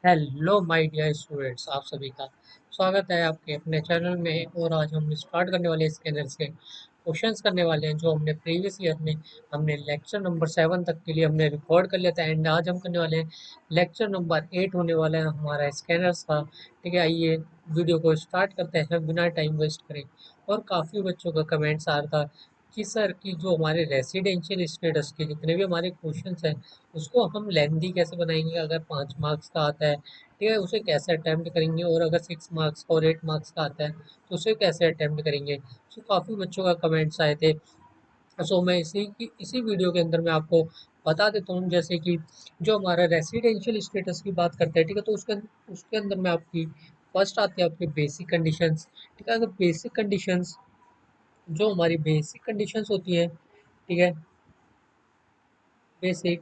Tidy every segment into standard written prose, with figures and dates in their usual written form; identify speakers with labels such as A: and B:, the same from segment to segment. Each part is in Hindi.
A: हेलो माय डियर स्टूडेंट्स, आप सभी का स्वागत है आपके अपने चैनल में। और आज हम स्टार्ट करने वाले स्कैनर से क्वेश्चंस करने वाले हैं जो हमने प्रीवियस ईयर में हमने लेक्चर नंबर 7 तक के लिए हमने रिकॉर्ड कर लिया था। एंड आज हम करने वाले हैं लेक्चर नंबर 8 होने वाला है हमारा स्कैनर्स का। ठीक है, आइए वीडियो को स्टार्ट करते हैं बिना टाइम वेस्ट करें। और काफ़ी बच्चों का कमेंट्स आ रहा था कि सर कि जो हमारे रेसिडेंशियल स्टेटस के जितने भी हमारे क्वेश्चंस हैं उसको हम लेंदी कैसे बनाएंगे। अगर 5 मार्क्स का आता है, ठीक है, उसे कैसे अटेम्प्ट करेंगे। और अगर 6 मार्क्स का और 8 मार्क्स का आता है तो उसे कैसे अटेम्प्ट करेंगे। सो काफ़ी बच्चों का कमेंट्स आए थे। सो मैं इसी वीडियो के अंदर मैं आपको बता देता हूँ। जैसे कि जो हमारा रेसिडेंशियल स्टेटस की बात करते हैं, ठीक है, तो उसके अंदर में आपकी फर्स्ट आती है आपकी बेसिक कंडीशंस। ठीक है, अगर बेसिक कंडीशंस, जो हमारी बेसिक कंडीशंस होती है, ठीक है, बेसिक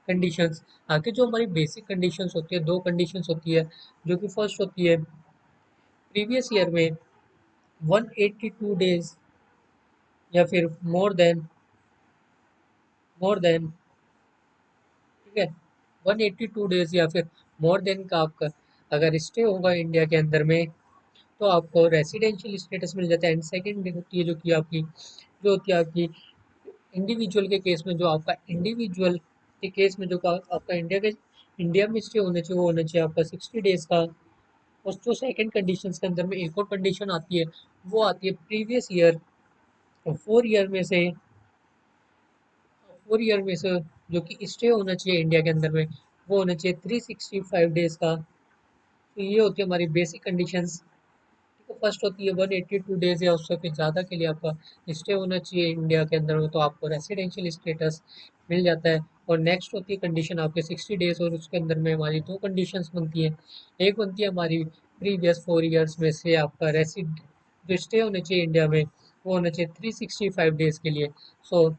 A: कंडीशंस, आगे जो हमारी बेसिक कंडीशंस होती है, दो कंडीशंस होती है। जो कि फर्स्ट होती है प्रीवियस ईयर में 182 डेज या फिर मोर देन, ठीक है, 182 डेज या फिर मोर देन का आपका अगर स्टे होगा इंडिया के अंदर में तो आपको रेसिडेंशियल स्टेटस मिल जाता है। एंड सेकेंड होती है जो होती है आपकी इंडिविजुअल के केस में, जो आपका इंडिविजुअल के केस में जो आपका इंडिया में स्टे होना चाहिए वो होना चाहिए आपका 60 डेज का। और जो सेकंड कंडीशन के अंदर में एक और कंडीशन आती है, वो आती है प्रीवियस ईयर, 4 ईयर में से 4 ईयर में से जो कि स्टे होना चाहिए इंडिया के अंदर में वो होना चाहिए 365 डेज का। तो ये होती है हमारी बेसिक कंडीशंस। तो फर्स्ट होती है 182 डेज या उससे फिर ज़्यादा के लिए आपका स्टे होना चाहिए इंडिया के अंदर में, तो आपको रेसिडेंशियल स्टेटस मिल जाता है। और नेक्स्ट होती है कंडीशन आपके 60 डेज, और उसके अंदर में हमारी दो कंडीशंस बनती है। एक बनती है हमारी प्रीवियस 4 ईयर्स में से आपका रेसिड जो स्टे होना चाहिए इंडिया में वो होना चाहिए 365 डेज के लिए। सो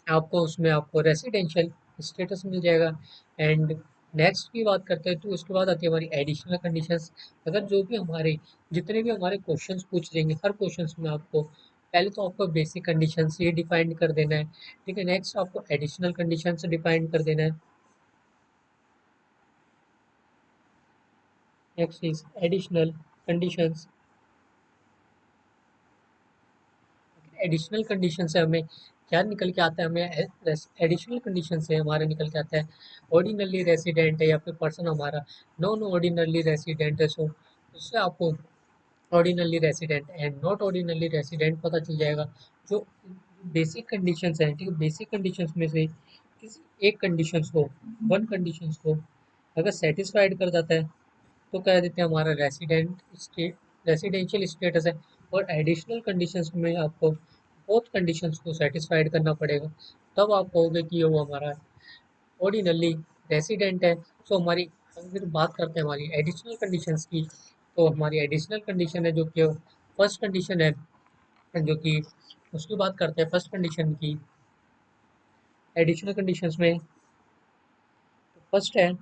A: आपको उसमें आपको रेसिडेंशियल स्टेटस मिल जाएगा। एंड नेक्स्ट की बात करते हैं तो उसके बाद आती है हमारी एडिशनल कंडीशंस। अगर जो भी हमारे जितने भी हमारे क्वेश्चंस पूछ देंगे, हर क्वेश्चंस में आपको पहले तो आपको बेसिक कंडीशंस ये डिफाइन कर देना है। ठीक है, नेक्स्ट आपको एडिशनल कंडीशंस डिफाइन कर देना है। Next is additional conditions. Additional condition से हमें क्या निकल के आता है, हमें एडिशनल कंडीशन से हमारा निकल के आता है ऑर्डिनरी रेसिडेंट है या फिर पर्सन हमारा नॉन ऑर्डिनरी रेसिडेंट है। सो उससे आपको ordinary resident and not ordinary resident पता चल जाएगा। जो बेसिक कंडीशंस हैं, ठीक है, बेसिक कंडीशंस में से किसी एक कंडीशंस को, वन कंडीशंस को अगर सेटिस्फाइड कर जाता है तो कह देते हैं हमारा रेसिडेंशियल स्टेटस है। और एडिशनल कंडीशंस में आपको बोथ कंडीशंस को सेटिस्फाइड करना पड़ेगा, तब आप कहोगे कि वो हमारा ऑर्डिनली रेसिडेंट है। सो हमारी अगर बात करते हैं हमारी एडिशनल कंडीशंस की, तो हमारी एडिशनल कंडीशन है जो कि फर्स्ट कंडीशन है, जो कि उसकी बात करते हैं फर्स्ट कंडीशन की। एडिशनल कंडीशंस में फर्स्ट है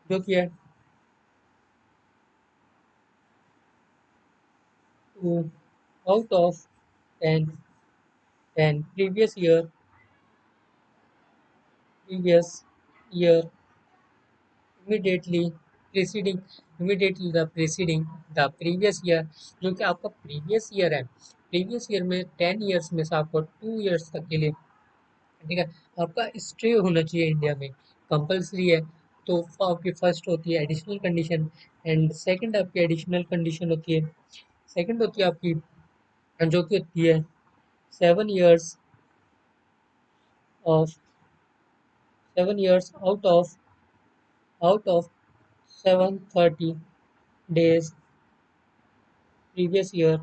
A: जो कि है two out of 10 previous year immediately preceding immediately the previous year, जो कि आपका प्रीवियस ईयर है। प्रीवियस ईयर में 10 ईयर्स में से आपको 2 ईयर्स तक के लिए, ठीक है, आपका स्टे होना चाहिए इंडिया में, कंपलसरी है। तो आपकी फर्स्ट होती है एडिशनल कंडीशन। एंड सेकंड आपकी एडिशनल कंडीशन होती है, सेकंड होती है आपकी जो कि होती है 7 years of 7 years out of 730 days previous year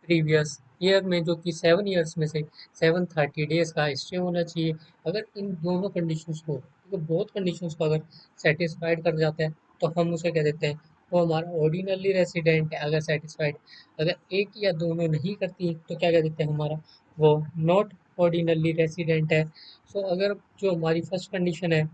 A: previous year में, जो कि 7 ईयर्स में से 730 डेज का स्टे होना चाहिए। अगर इन दोनों कंडीशंस को, तो बहुत कंडीशंस को अगर सेटिस्फाइड कर जाता है तो हम उसे कह देते हैं वो हमारा ऑर्डिनरी रेसिडेंट है। अगर सेटिस्फाइड, अगर एक या दोनों नहीं करती तो क्या कह देते हैं हमारा वो नॉट ऑर्डिनरी रेसिडेंट है। सो अगर जो हमारी फर्स्ट कंडीशन है,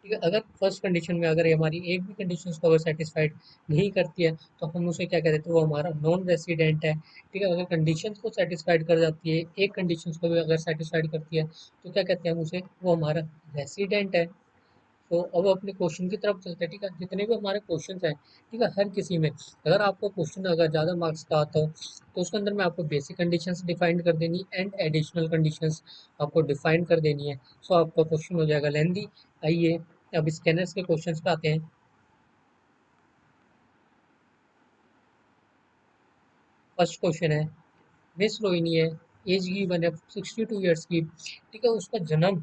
A: ठीक है, अगर फर्स्ट कंडीशन में अगर ये हमारी एक भी कंडीशन को अगर सेटिस्फाइड नहीं करती है तो हम उसे क्या कहते हैं, तो वो हमारा नॉन रेसिडेंट है। ठीक है, अगर कंडीशन को सेटिस्फाइड कर जाती है, एक कंडीशन को भी अगर सेटिस्फाइड करती है तो क्या कहते हैं हम उसे, वो हमारा रेसिडेंट है। तो अब अपने क्वेश्चन की तरफ चलते हैं। ठीक है, जितने भी हमारे क्वेश्चंस हैं, ठीक है, हर किसी में अगर आपको क्वेश्चन अगर ज़्यादा मार्क्स का आता हो तो उसके अंदर में आपको बेसिक कंडीशंस डिफाइन कर देनी एंड एडिशनल कंडीशंस आपको डिफाइन कर देनी है। सो आपका क्वेश्चन हो जाएगा लेंदी। आइए अब स्कैनर्स के क्वेश्चंस पे आते हैं। फर्स्ट क्वेश्चन है, मिस रोहिणी है, एज गिवन है 62 ईयर्स की। ठीक है, उसका जन्म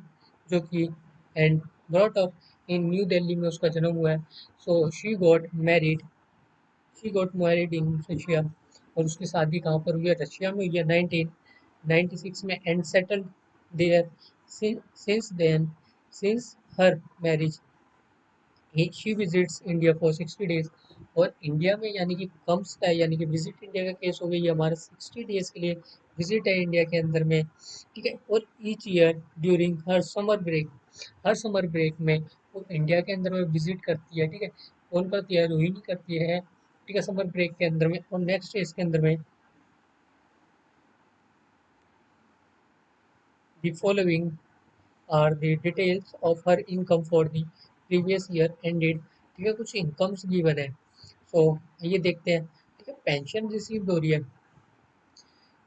A: जो कि and brought up in new Delhi में उसका जन्म हुआ है। So she got married in Russia, और उसकी शादी कहाँ पर हुई है, रशिया में हुई है 1996 में, and settled there since then, since her marriage she visits India for 60 days. और इंडिया में यानी कि कम्स का है, यानी कि विजिट इंडिया का केस हो गई है हमारा 60 डेज के लिए विजिट है इंडिया के अंदर में। ठीक है, और ईच ईयर ड्यूरिंग हर समर ब्रेक, हर समर ब्रेक में वो इंडिया के अंदर में विजिट करती है। ठीक है, कौन करती है, रोहिणी करती है। ठीक है, समर ब्रेक के अंदर में। और नेक्स्ट इसके अंदर में the following are the details of her income for the previous year ended. ठीक है, कुछ इनकम्स गिवन है। सो ये देखते हैं। ठीक है, पेंशन रिसीव हो रही है,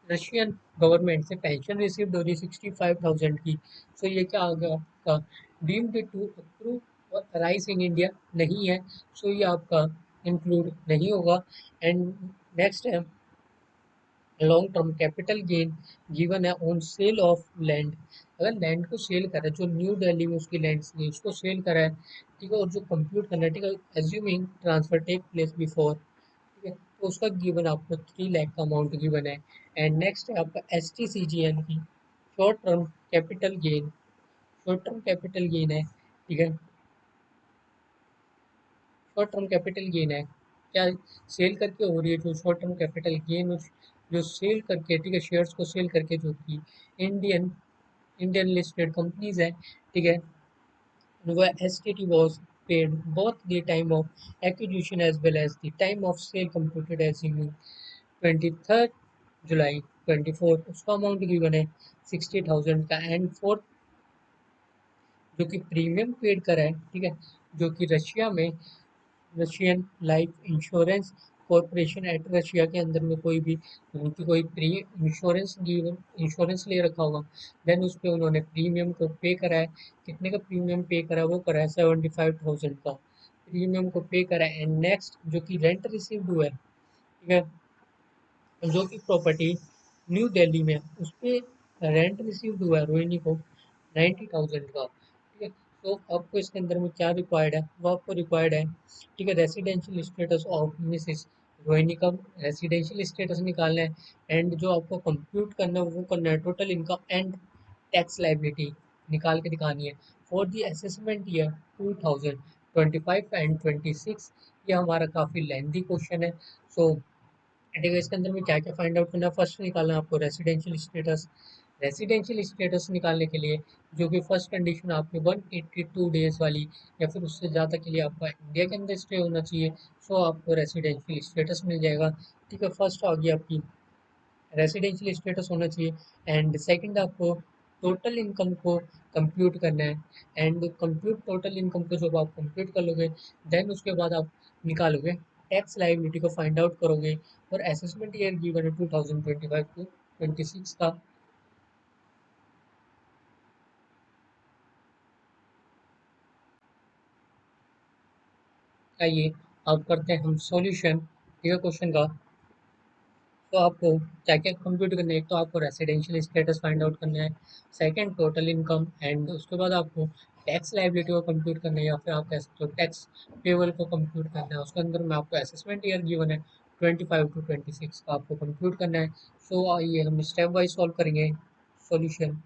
A: रशियन गवर्नमेंट से पेंशन रिसीव हो रही है 65,000 की। सो ये क्या आ गया आपका, डीम्ड टू अप्रूव और राइस इन इंडिया नहीं है। सो ये आपका इंक्लूड नहीं होगा। एंड नेक्स्ट है, long term capital gain given है ऑन सेल ऑफ लैंड। अगर लैंड को सेल करा है, जो न्यू दिल्ली में उसकी लैंड थी उसको सेल करा है। ठीक है, और जो कंप्यूट करना है, ठीक है, assuming transfer take place before. ठीक है, तो उसका गिवन आपको 3 लाख का अमाउंट गिवन है। एंड नेक्स्ट है आपका S T C G N की short term capital gain, short term capital gain है। ठीक है, शॉर्ट टर्म कैपिटल गेन है, क्या सेल करके हो रही है जो शॉर्ट टर्म कैपिटल गेन, जो सेल करके, ठीक है, शेयर्स को सेल करके जो कि इंडियन इंडियन लिस्टेड कंपनीज है। ठीक है, where STT was paid both the time of acquisition as well as the time of sale computed as in 23rd जुलाई 24, उसका अमाउंट गिवन है 60,000 का। एंड फोर्थ जो कि प्रीमियम पेड करा है, ठीक है, जो कि रशिया में Russian life insurance corporation at Russia के अंदर में कोई भी उनकी कोई प्री इंश्योरेंस गिवन इंश्योरेंस ले रखा होगा, देन उस पर उन्होंने प्रीमियम को पे करा है। कितने का प्रीमियम पे करा है, वो करा है 75,000 का प्रीमियम को पे करा है। एंड नेक्स्ट जो कि रेंट रिसीव्ड हुआ है, ठीक है, जो कि प्रॉपर्टी न्यू दिल्ली में उस पर रेंट रिसीव्ड हुआ है रोहिणी को 90,000 का। ठीक है, तो आपको इसके अंदर में क्या रिक्वायर्ड है, वो आपको रिक्वायर्ड है, ठीक है, residential status of Mrs Rohini का रेसिडेंशियल स्टेटस निकालना है। एंड जो आपको कंप्यूट करना है वो करना है total income and tax liability निकाल के दिखानी है for the assessment year 2025 and 26। ये हमारा काफ़ी लेंथी क्वेश्चन है। सो ठीक है, इसके अंदर में क्या क्या फाइंड आउट करना है, फर्स्ट निकालना है आपको रेसिडेंशियल स्टेटस। रेसिडेंशियल स्टेटस निकालने के लिए जो कि फर्स्ट कंडीशन आपकी 182 डेज वाली या फिर उससे ज़्यादा के लिए आपका इंडिया के अंदर स्टे होना चाहिए। सो आपको रेसिडेंशियल स्टेटस मिल जाएगा। ठीक है, फर्स्ट आ गई आपकी रेसिडेंशियल स्टेटस होना चाहिए। एंड सेकंड आपको टोटल इनकम को कंप्यूट करना है। एंड कंप्यूट टोटल इनकम को जब आप कंप्यूट कर लोगे देन उसके बाद आप निकालोगे टैक्स लाइबिलिटी को फाइंड आउट करोगे। और असेसमेंट ईयर गिवन है 2025 टू 26 का। आइए अब करते हैं हम सॉल्यूशन, ठीक है, क्वेश्चन का। तो आपको क्या क्या कंप्यूट करना है, एक तो आपको रेसिडेंशियल स्टेटस फाइंड आउट करना है, सेकंड टोटल इनकम, एंड उसके बाद आपको टैक्स लाइबिलिटी को कंप्यूट करना है या फिर आप कह सकते हो टैक्स पेबल को कंप्यूट करना है। उसके अंदर में आपको असेसमेंट ईयर गिवन है 25 टू 26 का आपको कंप्यूट करना है। सो आइए हम स्टेप वाइज सॉल्व करेंगे सॉल्यूशन।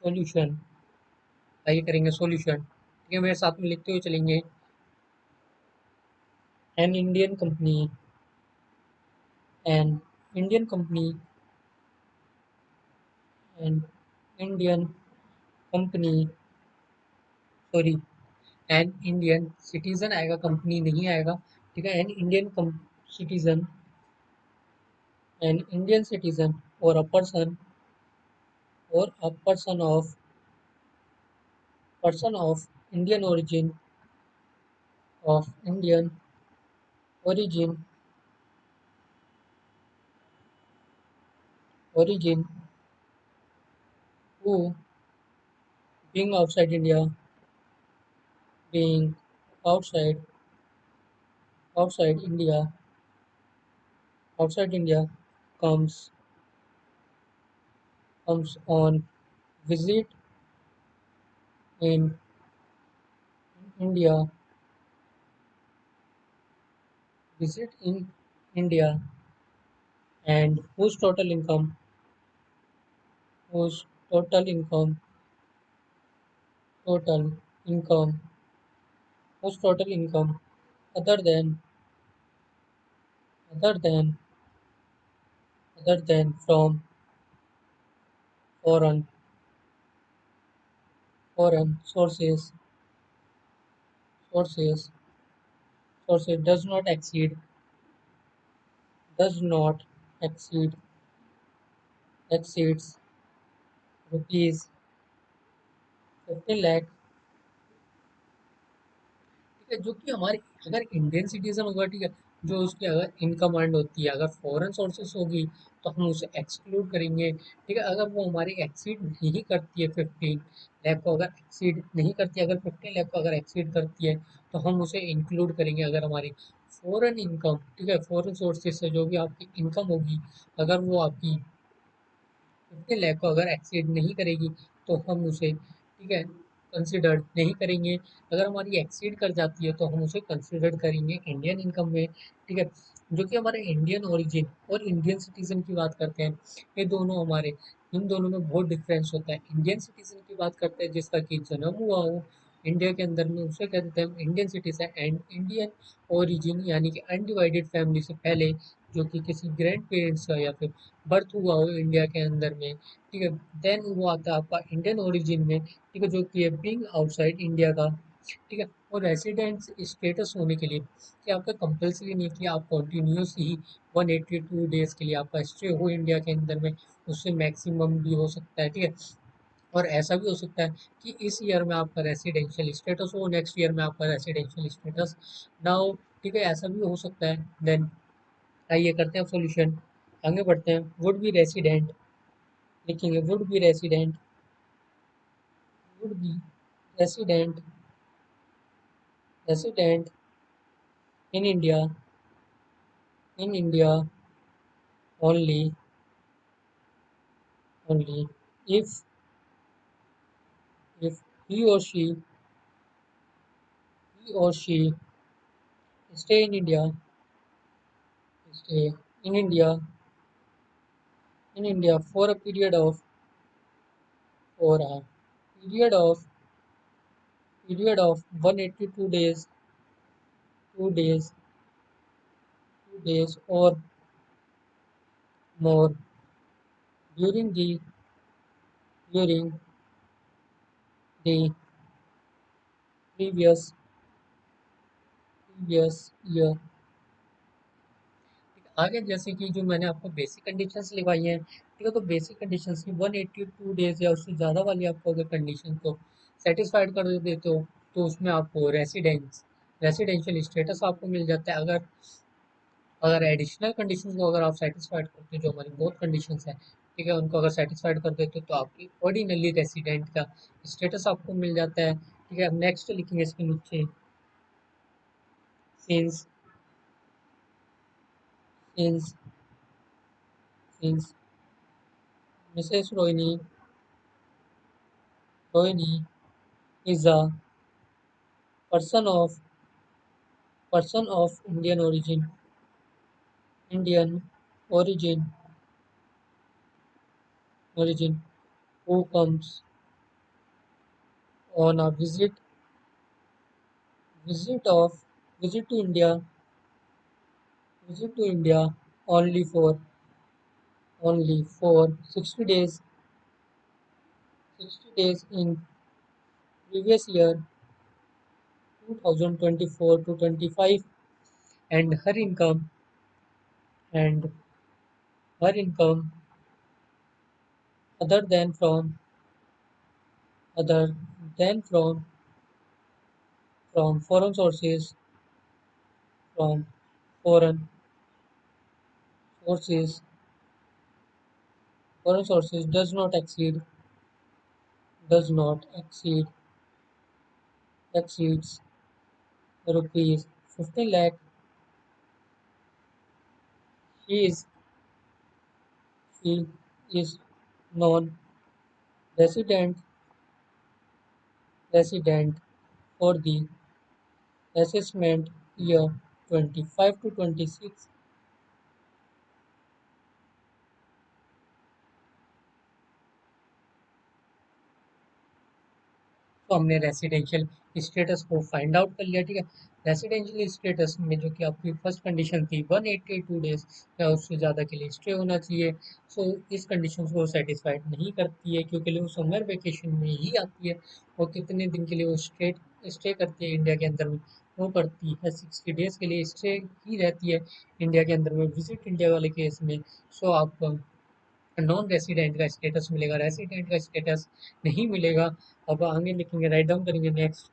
A: सॉल्यूशन आइए करेंगे सॉल्यूशन, ठीक है, मेरे साथ में लिखते हुए चलेंगे। An Indian company, an Indian company an Indian company, sorry, an Indian citizen आएगा, कंपनी नहीं आएगा, ठीक है। An Indian citizen, an Indian citizen और a person of Indian of Indian origin origin who being outside India, being outside outside India, outside India comes on visit in India, visit in India, and whose total income, whose total income other than other than other than from foreign foreign sources sources does not exceed exceeds rupees 50 lakh, ठीक है। जो कि हमारे अगर इंडियन सिटीजन होगा, ठीक है, जो उसकी अगर इनकम अर्न होती है, अगर फॉरेन सोर्सेस होगी तो हम उसे एक्सक्लूड करेंगे, ठीक है। अगर वो हमारी एक्सीड नहीं करती है 15 लाख को, अगर एक्सीड नहीं करती है, अगर 15 लाख को अगर एक्सीड करती है तो हम उसे इंक्लूड करेंगे। अगर हमारी फॉरेन इनकम, ठीक है, फॉरेन सोर्सेज से जो भी आपकी इनकम होगी, अगर वो आपकी 15 लाख को अगर एक्सीड नहीं करेगी तो हम उसे, ठीक है, कंसिडर नहीं करेंगे। अगर हमारी एक्सीड कर जाती है तो हम उसे कंसिडर करेंगे इंडियन इनकम में, ठीक है। जो कि हमारे इंडियन ओरिजिन और इंडियन सिटीजन की बात करते हैं, ये दोनों हमारे, इन दोनों में बहुत डिफरेंस होता है। इंडियन सिटीजन की बात करते हैं जिसका कि जन्म हुआ हो इंडिया के अंदर में, उसे कहते हैं Indian citizen. And Indian origin यानी कि अनडिवाइडेड फैमिली से पहले, जो कि किसी ग्रैंड पेरेंट्स का या फिर बर्थ हुआ हो इंडिया के अंदर में, ठीक है, देन वो आता है आपका इंडियन ओरिजिन में, ठीक है, जो कि है बीइंग आउटसाइड इंडिया का, ठीक है। और रेसिडेंट स्टेटस होने के लिए कि आपका कंपल्सरी नहीं कि आप कॉन्टिन्यूस ही 182 डेज के लिए आपका स्टे हो इंडिया के अंदर में, उससे मैक्सिमम भी हो सकता है, ठीक है। और ऐसा भी हो सकता है कि इस ईयर में आपका रेसिडेंशियल स्टेटस हो, नेक्स्ट ईयर में आपका रेसिडेंशियल स्टेटस ना हो, ठीक है, ऐसा भी हो सकता है। देन आइए करते हैं सॉल्यूशन, आगे बढ़ते हैं। वुड बी रेसिडेंट, लिखेंगे would be resident resident in India in India only only if if he or she stay in India stay in India for a period of period of 182 days, 2 days, 2 days or more during the previous year। आगे जैसे कि जो मैंने आपको बेसिक कंडीशंस लिखवाई हैं, ठीक है, तो बेसिक कंडीशंस की 182 डेज या उससे ज़्यादा वाली आपको अगर कंडीशन को सेटिस्फाइड कर देते हो तो उसमें आपको रेसिडेंशियल स्टेटस आपको मिल जाता है। अगर अगर एडिशनल कंडीशंस को अगर आप सेटिस्फाइड करते हो, जो हमारी बहुत कंडीशंस है, ठीक है, उनको अगर सेटिस्फाइड कर देते हो तो आपकी ऑर्डिनली रेसिडेंट का स्टेटस आपको मिल जाता है, ठीक है। अब नेक्स्ट लिखेंगे इसके नीचे, since since since Mrs Rohini is a person of person of Indian origin origin who comes on a visit of visit to India visit to India only for 60 days 60 days in previous year 2024 to 25, and and her income other than from other than from from foreign sources foreign sources does not exceeds rupees 50 lakh. She is she is non resident resident for the assessment year 25 to 26. तो हमने रेसिडेंशियल स्टेटस को फाइंड आउट कर लिया, ठीक है। रेसिडेंशियल स्टेटस में जो कि आपकी फर्स्ट कंडीशन थी 182 डेज या उससे ज़्यादा के लिए स्टे होना चाहिए। सो इस कंडीशन को सेटिस्फाइड नहीं करती है, क्योंकि वो समर वेकेशन में ही आती है। और कितने दिन के लिए वो स्टे करती है इंडिया के अंदर में, वो करती है 60 डेज के लिए स्टे ही रहती है इंडिया के अंदर में, विजिट इंडिया वाले केस में। सो आप नॉन रेसिडेंट का स्टेटस मिलेगा, रेसिडेंट का स्टेटस नहीं मिलेगा। अब आगे लिखेंगे, राइट डाउन करेंगे next.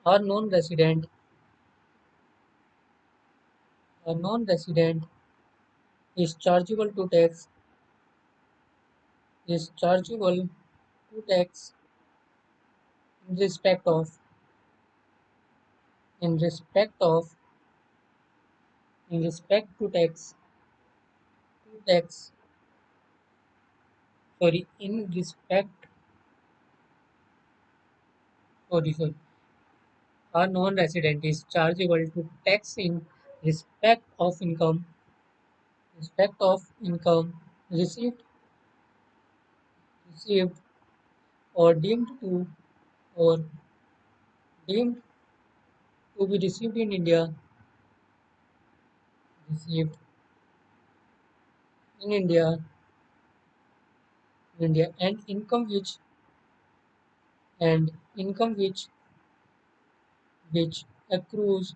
A: Are non resident is chargeable to tax is chargeable to tax in respect of in respect of in respect to tax sorry in respect sorry a non-resident is chargeable to tax in respect of income received received or or deemed to be received in received in India, and income which accrues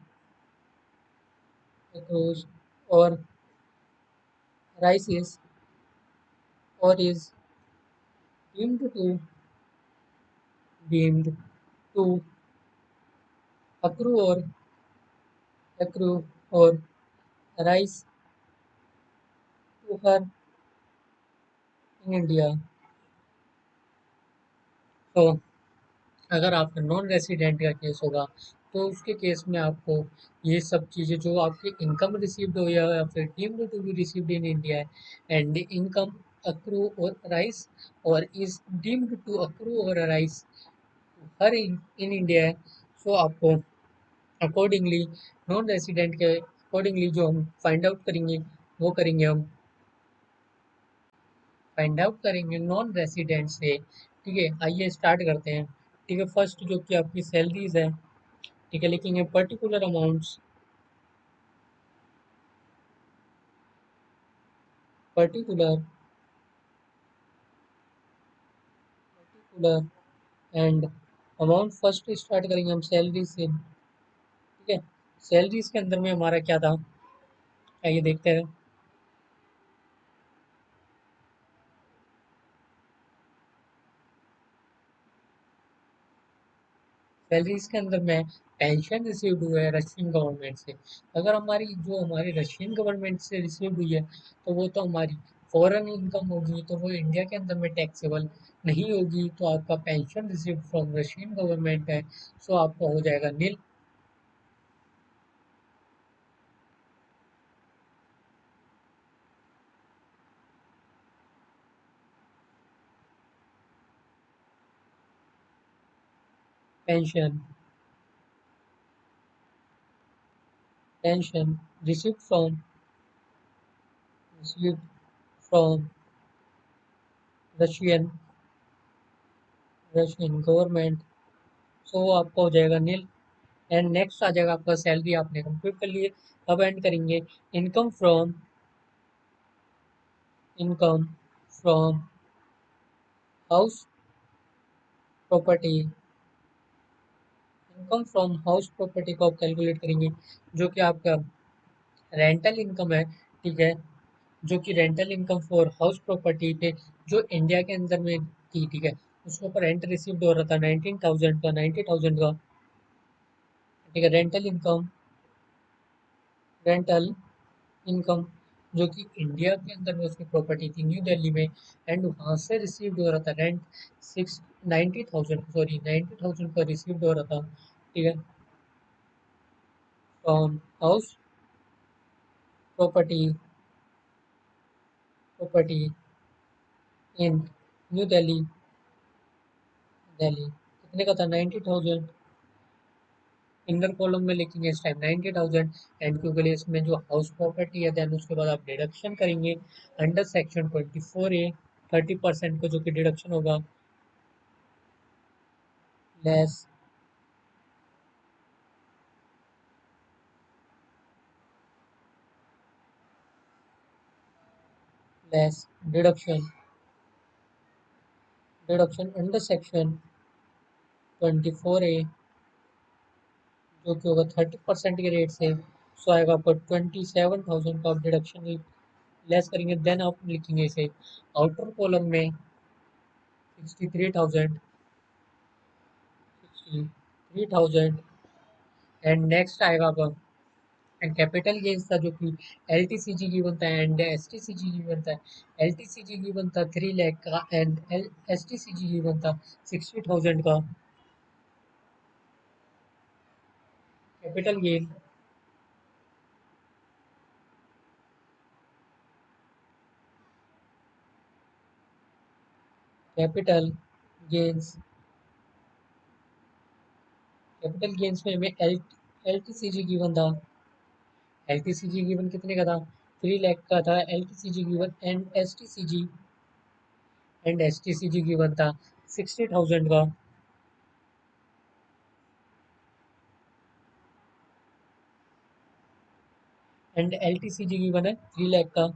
A: or rises or is deemed to deemed to accrue or accrue or rise to her in India. तो अगर आपका नॉन रेसिडेंट का केस होगा, तो उसके केस में आपको ये सब चीज़ें जो आपकी इनकम रिसीव्ड हो या फिर deemed to be received in India है and income accrue or rise or is deemed to accrue or arise her in India है। सो आपको अकॉर्डिंगली नॉन रेसिडेंट के अकॉर्डिंगली जो हम फाइंड आउट करेंगे, वो करेंगे हम फाइंड आउट करेंगे नॉन रेसिडेंट से, ठीक है। आइए स्टार्ट करते हैं, ठीक है। फर्स्ट जो कि आपकी सैलरीज है, ठीक है, लिखेंगे particular and amount. First start करेंगे हम सैलरी से, ठीक है। सैलरीज के अंदर में हमारा क्या था, आइए देखते हैं। सैलरीज के अंदर में पेंशन रिसीव्ड हुआ है रशियन गवर्नमेंट से। अगर हमारी रशियन गवर्नमेंट से रिसीव्ड हुई है, तो वो तो हमारी फॉरेन इनकम होगी, तो वो इंडिया के अंदर में टैक्सेबल नहीं होगी। तो आपका pension received from Russian government है, सो आपका हो जाएगा nil. Pension pension received received from Russian Russian government, so वो आपका हो जाएगा नील। एंड नेक्स्ट आ जाएगा आपका सैलरी, आपने कंप्लीट कर लिए। अब एंड करेंगे income from income from house property, income from house property को आप कैलकुलेट करेंगे, जो कि आपका रेंटल इनकम है, ठीक है, जो कि rental income for house property पे जो इंडिया के अंदर में थी, ठीक है, उसके ऊपर रेंट रिसीव्ड हो रहा था 19,000 का, 90,000 का, ठीक है, रेंटल इनकम जो कि इंडिया के अंदर में उसकी प्रॉपर्टी थी न्यू दिल्ली में, एंड वहाँ से रिसीव्ड हो रहा था रेंट 90,000 का रिसीव्ड हो रहा था, ठीक है, from house property property in new Delhi, Delhi कितने का था 90,000, इनर कॉलम में लिखेंगे इस टाइम 90,000, एंड क्योंकि इसमें जो हाउस प्रॉपर्टी है देन उसके बाद आप डिडक्शन करेंगे अंडर सेक्शन 24A 30% का जो कि डिडक्शन होगा, less less deduction deduction under section 24A जो कि होगा 30% के रेट से, सो आएगा आपको 27,000 का आप डिडक्शन लेस करेंगे, देन आप लिखेंगे इसे आउटर कॉलम में 63,000, 63,000, एंड नेक्स्ट आएगा आपका एंड कैपिटल गेन्स था जो कि एलटीसीजी की बनता है एंड एसटीसीजी की बनता है, एलटीसीजी की बनता 3 लाख का एंड एसटीसीजी की बनता 60,000 का, capital gain capital gains capital gains में हमें एलटीसीजी की बनता, एलटीसीजी गिवन कितने का था 3 लाख का था LTCG given, and STCG given था 60,000 का, एंड एलटीसीजी गिवन है 3 लाख का,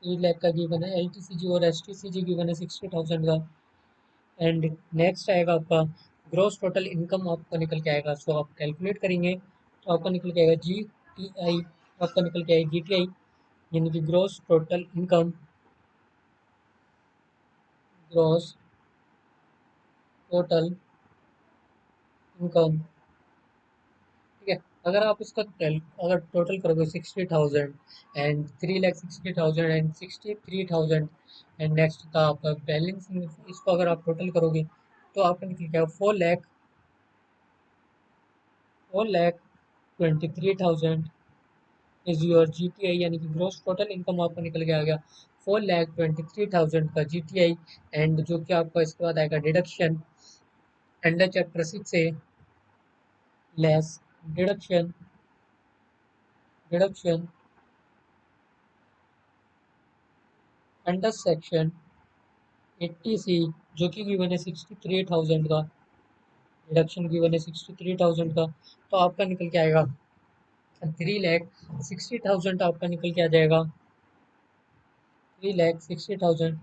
A: 3 लाख का गिवन है एलटीसीजी, और एसटीसीजी गिवन है 60,000 का, एंड नेक्स्ट आएगा आपका ग्रॉस टोटल इनकम आपका निकल के आएगा, सो आप कैलकुलेट करेंगे तो आपका निकल के आएगा जी टी आई, आपका निकल के आएगा जी टी आई, यानी कि gross total income, gross total income, ठीक है, अगर आप इसका अगर टोटल करोगे 60,000 एंड 3,60,000 एंड 63,000, एंड नेक्स्ट था आपका बैलेंस, इसको अगर आप टोटल करोगे तो आपका निकल के आएगा 4,23,000 is your G T I, यानी कि ग्रोस टोटल इनकम आपका निकल के आ गया 4,23,000 का जी टी आई, एंड जो कि आपका इसके बाद आएगा डिडक्शन अंडर चैप्टर 6 से, less deduction deduction under section 80C जो कि गिवन है 63,000 का, डिडक्शन गिवन है 63,000 का, तो आपका निकल के आएगा 3,60,000 आपका निकल के आ जाएगा 3,60,000,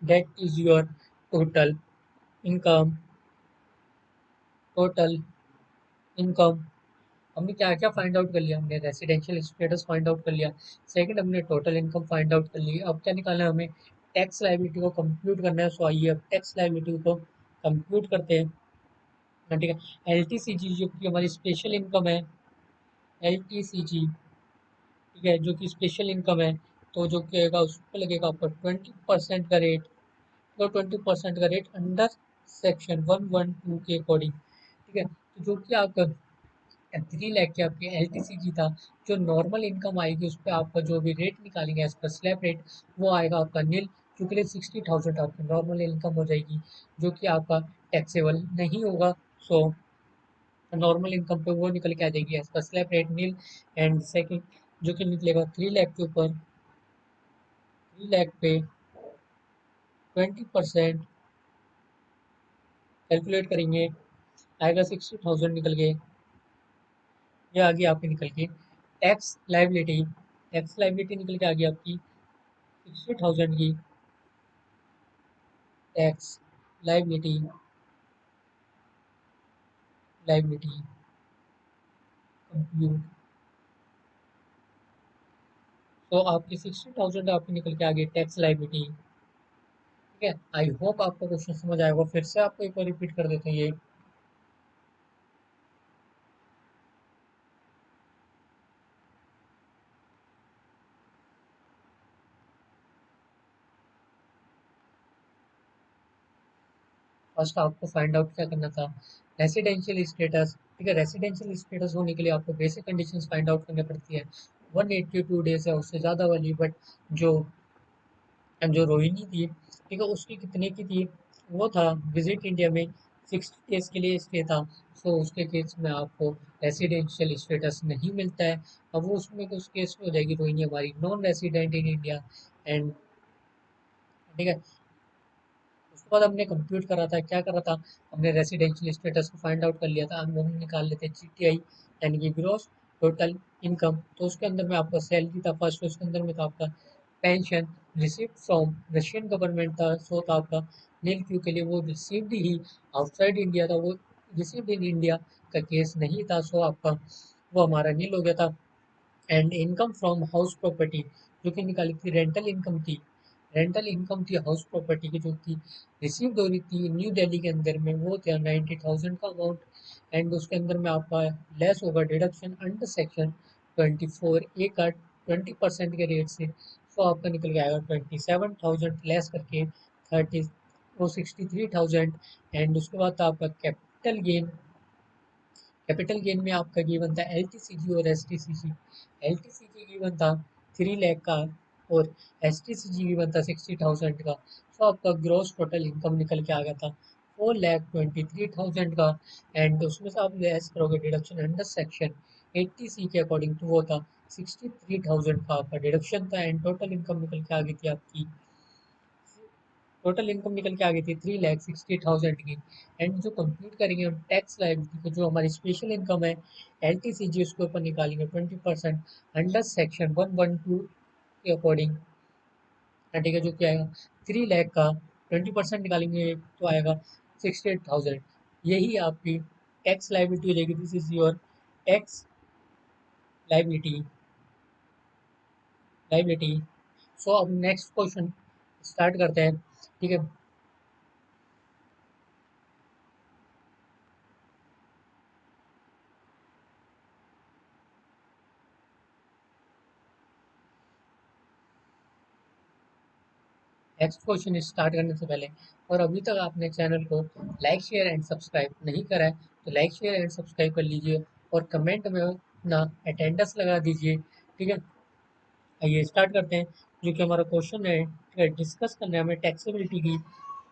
A: that is your total income, total income. हमने क्या क्या फाइंड आउट कर लिया, हमने रेसिडेंशियल स्टेटस फाइंड आउट कर लिया, सेकंड हमने टोटल इनकम फाइंड आउट कर ली, अब क्या निकालना है हमें टैक्स लायबिलिटी को कंप्यूट करना है, सो आइए अब टैक्स लायबिलिटी को कंप्यूट करते हैं, हाँ, ठीक है, एल टी सी जी जो कि हमारी स्पेशल इनकम है, एल टी सी जी, ठीक है, जो कि स्पेशल इनकम है, तो जो कि आएगा उस पर लगेगा आपका 20% का रेट, तो 20% का रेट अंडर सेक्शन 112 के अकॉर्डिंग, ठीक है, तो जो कि आपका 3 लाख की आपकी एल टी सी जी था, जो नॉर्मल इनकम आएगी उस पर आपका जो भी रेट निकालेंगे एज पर स्लैब रेट, वो आएगा आपका नील, क्योंकि 60,000 आपकी नॉर्मल इनकम हो जाएगी जो कि आपका टैक्सेबल नहीं होगा, सो नॉर्मल इनकम पे वो निकल के आ जाएगी as per slab rate nil, and second जो कि निकलेगा 3 लाख के ऊपर, 3 लाख पे 20% कैलकुलेट करेंगे, आएगा 60,000 निकल के, ये आ गई आपकी निकल के टैक्स लाइबिलिटी, टैक्स लाइबिलिटी निकल के आ गई आपकी 60,000 की टैक्स लाइबिलिटी लाइबिलिटी कंप्यूट। तो आपकी 60,000 आपकी निकल के आ गई टैक्स लाइबिलिटी। ठीक है, आई होप आपको क्वेश्चन समझ आएगा, फिर से आपको एक बार रिपीट कर देते हैं ये। फर्स्ट आपको फाइंड आउट क्या करना था, रेसिडेंशियल स्टेटस। ठीक है, रेसिडेंशियल स्टेटस होने के लिए आपको बेसिक कंडीशंस फाइंड आउट करनी पड़ती है। 182 डेज है उससे ज़्यादा वाली, बट जो जो रोहिणी थी, ठीक है, उसकी कितने की थी, वो था विजिट इंडिया में 60 डेज के लिए स्टे था। सो उसके केस में आपको रेसिडेंशियल स्टेटस नहीं मिलता है। अब वो उसमें उस केस में हो जाएगी रोहिणी हमारी non resident in India. And ठीक है, उसके बाद हमने कंप्यूट करा था, क्या करा था, हमने रेसिडेंशियल स्टेटस को फाइंड आउट कर लिया था। हम निकाल लेते हैं जीटीआई यानी कि ग्रॉस टोटल इनकम। तो उसके अंदर में आपका सैलरी था फर्स्ट, उसके अंदर में था आपका pension received from Russian government था, सो था आपका नील, क्यू के लिए वो रिसीव्ड ही आउटसाइड इंडिया था, वो रिसीव्ड इन इंडिया का केस नहीं था, सो आपका वो हमारा नील हो गया था। And income from house property जो कि निकाली थी, रेंटल इनकम थी, रेंटल इनकम थी हाउस प्रॉपर्टी की जो कि रिसीव्ड हो रही थी न्यू दिल्ली के अंदर में, वो था 90,000 का अमाउंट। एंड उसके अंदर में आपका लेस होगा डिडक्शन अंडर सेक्शन 24 ए का 20% के रेट से, सो आपका निकल के आएगा 27,000 लेस करके 30 वो 63,000। एंड उसके बाद आपका कैपिटल गेन में आपका गिवन था एलटीसीजी और एसटीसीजी। एलटीसीजी गिवन था 3 लाख का और एसटीसीजी गिवन था 60,000 का। तो आपका ग्रॉस टोटल इनकम निकल के आ गया था 4,23,000 का। एंड उसमें से आप लेस करोगे डिडक्शन अंडर सेक्शन 80 के अकॉर्डिंग, तो वो था 63,000 का आपका डिडक्शन था। एंड टोटल इनकम निकल के आ गई थी आपकी, टोटल इनकम निकल के आ गई थी 3,60,000 की। एंड जो कंप्यूट करेंगे हम टैक्स लायबिलिटी को, जो हमारी स्पेशल इनकम है एलटीसीजी, उसके ऊपर निकालेंगे 20% अंडर सेक्शन 112 के अकॉर्डिंग। ठीक है, जो क्या आएगा 3 लाख का 20% निकालेंगे तो आएगा 68,000। यही आपकी टैक्स लायबिलिटी हो जाएगी, this is your tax liability liability. So अब नेक्स्ट क्वेश्चन स्टार्ट करते हैं। ठीक है, नेक्स्ट क्वेश्चन स्टार्ट करने से पहले, और अभी तक आपने चैनल को लाइक शेयर एंड सब्सक्राइब नहीं करा है, तो लाइक शेयर एंड सब्सक्राइब कर लीजिए और कमेंट में अपना अटेंडेंस लगा दीजिए। ठीक है, आइए स्टार्ट करते हैं। जो कि हमारा क्वेश्चन है डिस्कस करना है हमें टैक्सेबिलिटी की,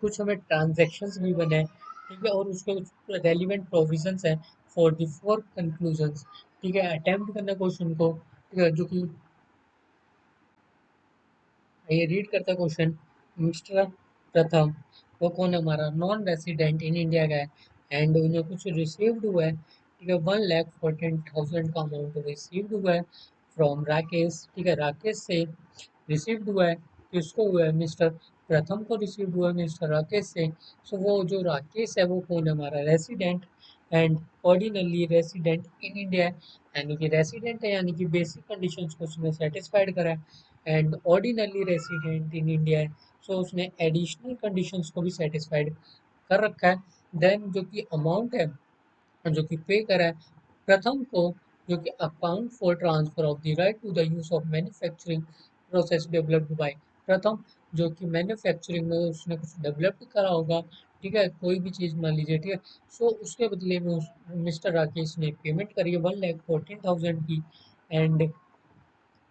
A: कुछ हमें ट्रांजेक्शन्स भी बने हैं, ठीक है, और उसके कुछ रेलिवेंट प्रोविजंस हैं फॉर द फोर कंक्लूजन्स। ठीक है, अटेम्प्ट करना क्वेश्चन को, ठीक है, जो कि ये रीड करता है क्वेश्चन। मिस्टर प्रथम, वो कौन है हमारा नॉन रेसिडेंट इन इंडिया का है, एंड उन्हें कुछ रिसीव्ड हुआ है, ठीक है, 1,14,000 का अमाउंट रिसीव्ड हुआ है फ्रॉम राकेश। ठीक है, राकेश से रिसीव्ड हुआ है, किसको हुआ है, मिस्टर प्रथम को रिसीव्ड हुआ है मिस्टर राकेश से। सो वो जो राकेश है वो कौन है हमारा resident and ordinarily resident in India है, यानी कि रेसिडेंट है, यानी कि बेसिक कंडीशंस को उसने सेटिस्फाइड करा है। And ordinarily resident in India है, सो उसने एडिशनल कंडीशंस को भी सेटिस्फाइड कर रखा है। देन जो कि अमाउंट है जो कि पे करा है प्रथम को, जो कि account for transfer of the right to the use of manufacturing process developed by Pratham, जो कि मैन्युफैक्चरिंग में उसने कुछ डेवलप करा होगा। ठीक है, कोई भी चीज़ मान लीजिए, ठीक है, सो उसके बदले में मिस्टर राकेश ने पेमेंट करी है 1,14,000 की। And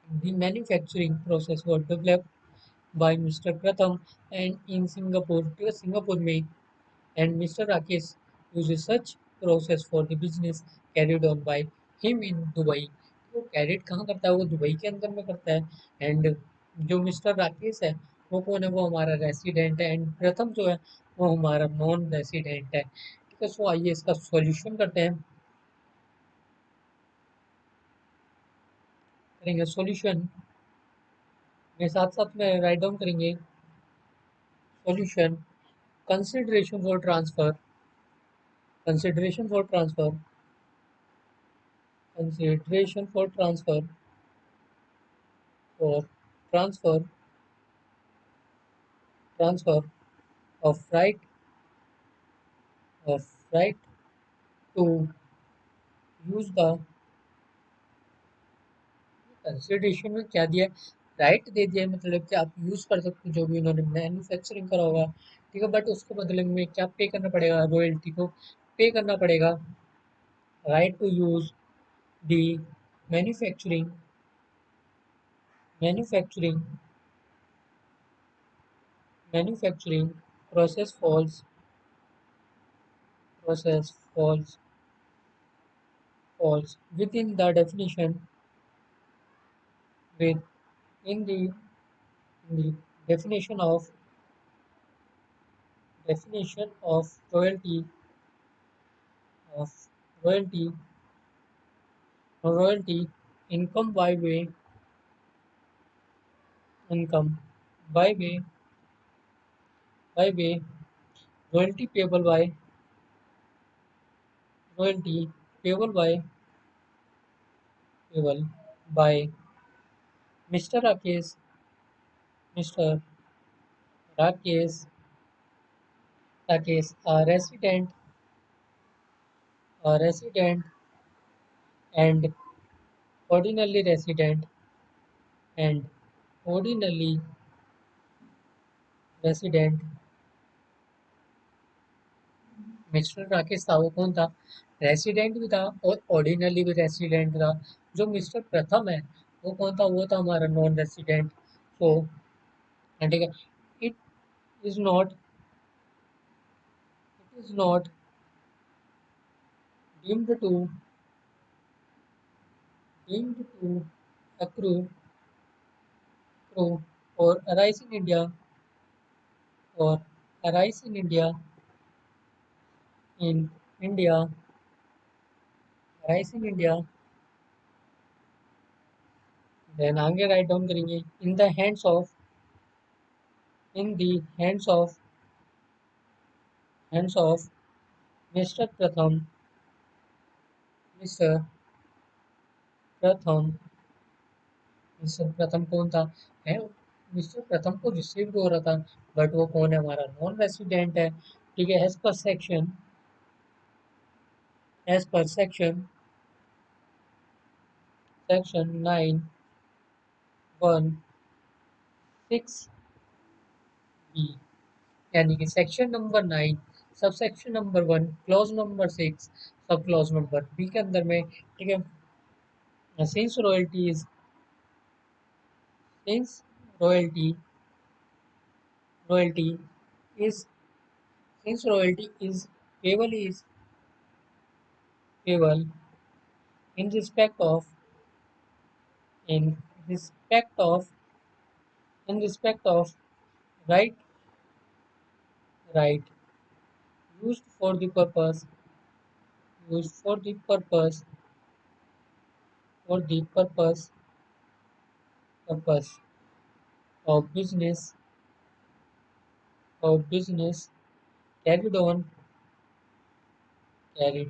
A: the manufacturing process was developed by mister प्रथम एंड इन सिंगापुर, ठीक है, सिंगापुर में। And Mr. Rakesh uses such process for the business carried on by him in Dubai. वो कैरिड कहाँ करता है, वो दुबई के अंदर में करता है। एंड जो मिस्टर राकेश है वो कौन है, वो हमारा रेसिडेंट है। एंड प्रथम जो है वो हमारा नॉन रेसिडेंट है। ठीक है, सो आइए इसका सॉल्यूशन करते हैं। करेंगे सॉल्यूशन में, साथ साथ में राइट डाउन करेंगे solution, consideration for transfer, consideration for transfer, consideration for transfer, for transfer, transfer right of right to use the, consideration में क्या दिया, राइट दे दिया है, मतलब कि आप यूज कर सकते हो जो भी उन्होंने मैन्युफैक्चरिंग करा होगा, ठीक है, बट उसके बदले में क्या पे करना पड़ेगा, रॉयल्टी को पे करना पड़ेगा, right to use the manufacturing, manufacturing, manufacturing process falls, process falls within the definition, with in the definition of, definition of of royalty royalty income income by way by way, royalty royalty payable payable by Mr. Mr. Rakesh a resident and ordinarily resident and ordinarily resident, mister Rakesh था वो कौन था, रेसिडेंट भी था और ऑर्डिनरी भी रेसिडेंट था। जो मिस्टर प्रथम है वो कौन था, वो था हमारा नॉन रेसिडेंट। तो ठीक है, it is not, it is not deemed to, deemed to accrue, accrue or arise in India, or arise in in India, arise in India, then आगे राइट डाउन करेंगे in the hands of, in the hands of mister Pratham, mister Pratham, mister Pratham कौन था, है मिस्टर प्रथम को रिसीव हो रहा था, बट वो कौन है, हमारा नॉन रेसिडेंट है, ठीक है, as per section, as per section, section 9(1)(6) B, यानी कि section number 9 sub section number 1 clause number 6 sub clause number B के अंदर में, ठीक है, since royalties, since royalty, royalty is, since royalty is payable in respect of, in respect of, in respect of right, right used for the purpose, used for the purpose of business, of business carried on, carried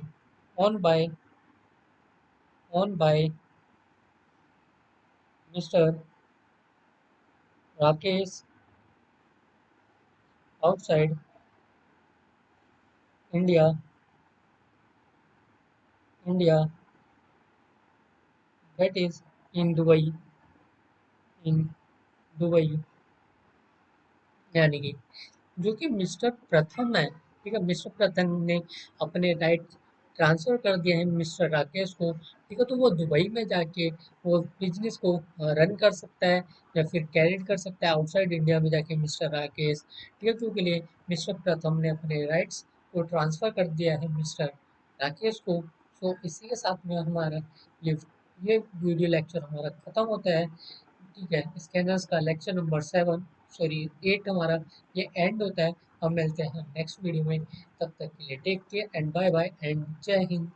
A: by, on by Mr. Rakesh outside India, India, that is in Dubai, in Dubai, यानी कि जो कि मिस्टर प्रथम है, ठीक है, मिस्टर प्रथम ने अपने राइट ट्रांसफर कर दिया है मिस्टर राकेश को, ठीक है, तो वो दुबई में जाके वो बिजनेस को रन कर सकता है या फिर कैरी कर सकता है आउटसाइड इंडिया में जाके मिस्टर राकेश, ठीक है, क्योंकि लिए मिस्टर प्रथम ने अपने राइट्स को ट्रांसफर कर दिया है मिस्टर राकेश को। सो इसी के साथ में हमारा ये ये वीडियो लेक्चर हमारा खत्म होता है, ठीक है, स्कैनर्स का लेक्चर नंबर 7, सॉरी 8 हमारा ये एंड होता है। हम मिलते हैं नेक्स्ट वीडियो में, तब तक के लिए take care and bye bye and जय हिंद।